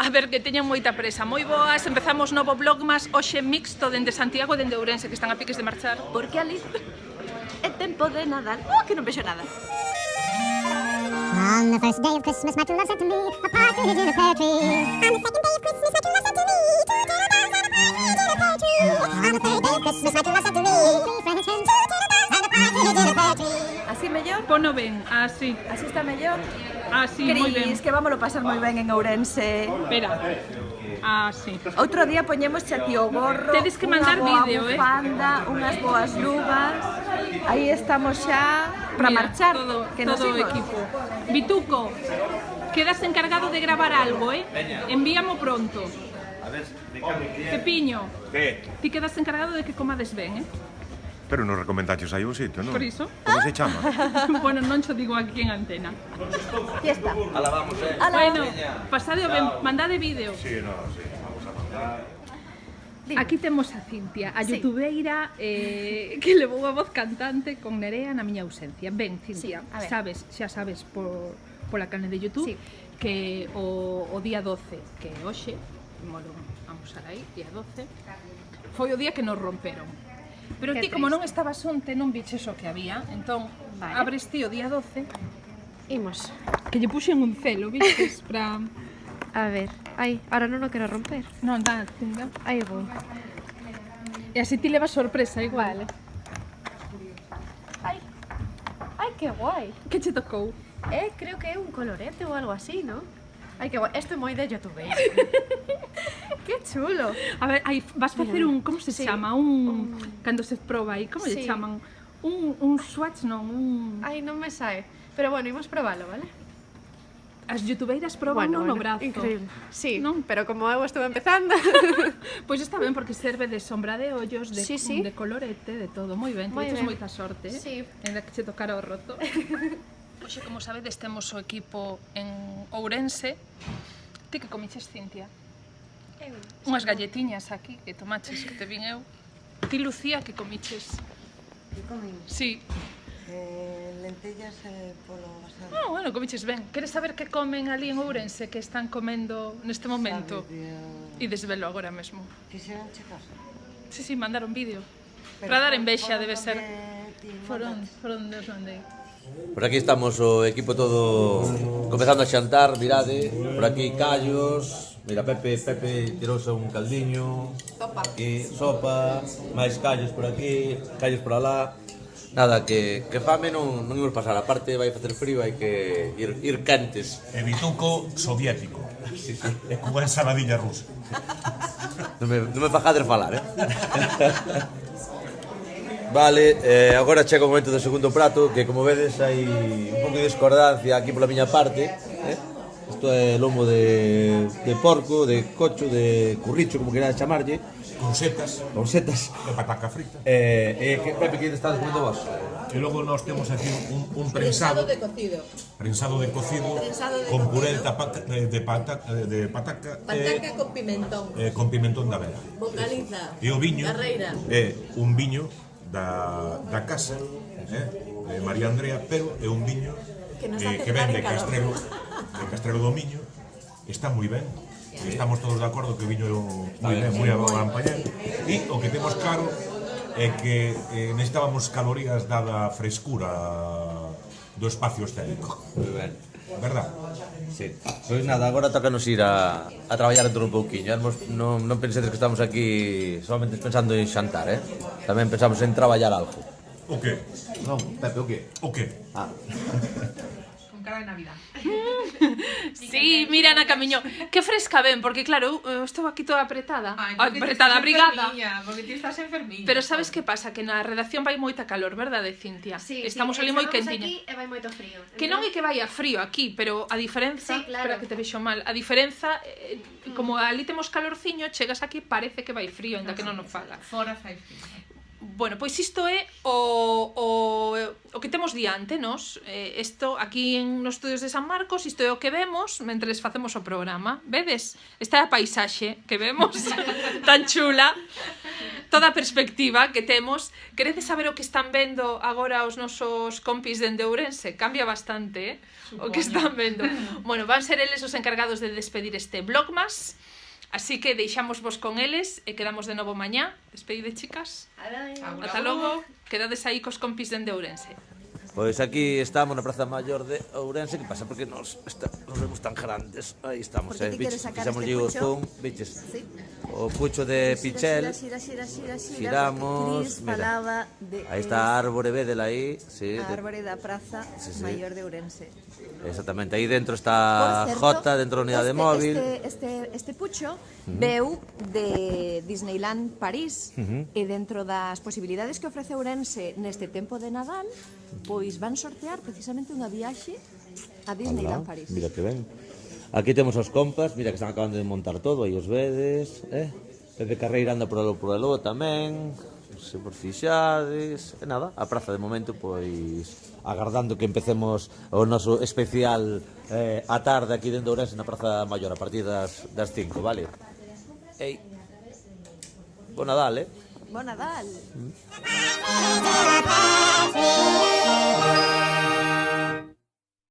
A ver, que teñen moita presa. Moi boas, empezamos novo Vlogmas, hoxe mixto dende Santiago e dende Ourense, que están a piques de marchar. Porque ali é tempo de Nadal. Que non vexo nada. On the first day of Christmas, my true love said to me, a partridge in a pear tree. On the second day of Christmas, my true love said to me, two turtles and a partridge in a pear tree. On the third day of Christmas, my true love said to me, three friends, two turtles and a partridge in a pear tree. Así mellor? Pono ben, así. Así está mellor? Así, moi ben. Cris, que vámoslo pasar moi ben en Ourense. Espera. Así. Outro día poñemos xa ti o gorro, Tedes que mandar vídeo, bufanda, unhas boas luvas. Aí estamos xa para marchar. Que todo o equipo. Vituco, quedas encargado de gravar algo, Envíamo pronto. A ver, Pepiño, ¿qué? ti quedas encargado de que comades ben, Pero nos recomendaches aí un sitio, non? Por iso. Como se chama? Bueno, non cho digo aquí en antena. Fiesta. Ala, vamos, Ala. Bueno, pasade ben, mandade vídeo. Sí, no, sí, vamos a mandar. Aquí temos a Cintia, a Sí. youtubeira que levou a voz cantante con Nerea na miña ausencia. Ben, Cintia, Sí, a ver. xa sabes pola canal de YouTube Sí. que o día 12, que é hoxe, vamos a aí, día 12, foi o día que nos romperon. Pero Que ti, como triste. non estabas onte, non viches o que había, entón Vale. abres ti o día 12, Imos. que lle puxen un celo, viches, para... A ver. Ai, ahora non o quero romper. Non, dá, tinga. Aí vou. E así ti levas sorpresa igual. Ai. Ai, que guai. Que che tocou? Creo que é un colorete ou algo así, ¿no? Ai, que guai. Isto é moi de YouTube. Que chulo. A ver, aí vas facer un, como se Sí. chama? Cando se proba aí, como lle Sí. chaman? Un swatch, non, Ai, non me sae. Pero bueno, imos probalo, vale? As youtubeiras proban no brazo. Increíble. Sí, Non? pero como eu estuve empezando... Pois está ben, porque serve de sombra de ollos, de, Sí, sí. de colorete, de todo. Moi ben, Moi tes ben. moita sorte, Sí. En que che tocara o roto. Hoxe, como sabedes, temos o equipo en Ourense. Ti que comiches, Cintia? Unhas galletiñas aquí, que tomaches, que te vin eu. Ti, Lucía, que comiches? Que comen? Sí. Lentellas polo asado. No, bueno, comiches ben. Queres saber que comen ali en Ourense, que están comendo neste momento? E desvelo agora mesmo. Quixeran checar. Sí, mandaron vídeo. Para dar envexa, debe ser. Foron dos mandei. Por aquí estamos o equipo todo comezando a xantar, mirade. Por aquí callos. Mira, Pepe tirouse un caldiño. Sopa, máis callos por aquí, callos por alá. Nada, que fame non imos pasar. A parte vai facer frío, hai que ir quentes. E bituco soviético. E cunha ensaladilla rusa. Non me fajades falar, Vale, agora chega o momento do segundo prato, que como vedes hai un pouco de discordancia aquí pola miña parte. Isto é lomo de porco, de cocho, de curricho, como querades chamarlle. Con setas, Con setas. de pataca frita. Pepe, que estás comendo vos? E logo nós temos aquí un prensado de cocido. prensado de cocido Prensado de con puré cocido. de pataca Pataca con pimentón. con pimentón da vera. Vocaliza. E o viño Carreira. é un viño da casa, de María Andrea, pero é un viño Que nos hace que ven entrar en calor. de Castrelo do Miño. Está moi ben. Estamos todos de acordo que o viño é moi ben, moi ampañado. E o que temos claro é que necesitábamos calorías dada a frescura do espacio escénico. Moi ben. Verdad? Sí. Pois nada, agora tocanos ir a traballar dentro un pouquiño. Non pensedes que estamos aquí solamente pensando en xantar, Tamén pensamos en traballar algo. O que? Non, Pepe, o que? O que? Con cara de Navidad. Sí, mira na camiño. Que fresca ven, porque claro, eu estou aquí toda apretada. Apretada, abrigada. Porque ti estás enfermiña. Pero sabes que pasa? Que na redacción vai moita calor, verdade, Cintia? Sí, Estamos ali moi quentiña. aquí e vai moito frío. Que non é que vai a frío aquí, pero a diferenza, Sí, claro. espera que te vexo mal, a diferenza, como ali temos calorciño, chegas aquí parece que vai frío, ainda que non o faga. Fora fai frío. Bueno, pois isto é o que temos diante, nos. Isto aquí nos estudios de San Marcos, isto é o que vemos mentres facemos o programa. Vedes? Esta é a paisaxe que vemos, tan chula. toda a perspectiva que temos. Queredes saber o que están vendo agora os nosos compis dende Ourense? Cambia bastante, o que están vendo. Bueno, van ser eles os encargados de despedir este Vlogmas, así que deixamos vos con eles e quedamos de novo mañá. Despedide, chicas. Ata logo, quedades aí cos compis dende Ourense. Pois aquí estamos na Praza Maior de Ourense. Que pasa? Porque nos vemos tan grandes. Aí estamos, Porque ti queres sacar este o pucho. zoom, biches? Sí. O pucho de Pichel. Xiramos, Cris mira. falaba de Aí está a árbore, vedela aí. Sí, a árbore da Praza Sí. Maior de Ourense. Exactamente, aí dentro está Por certo, Jota, dentro da unidade móvil. Este pucho veu de Disneyland París e dentro das posibilidades que ofrece Ourense neste tempo de Nadal, pois van sortear precisamente unha viaxe a Disneyland París. Mira que ben. Aquí temos os compas, mira que están acabando de montar todo, aí os vedes, Pepe Carreira anda por aló tamén, se por fixades, e nada, a praza de momento, pois, agardando que empecemos o noso especial a tarde aquí dentro de Ourense na Praza Maior, a partir das 5, vale? Ei, bo Nadal, Bon Nadal! To the country.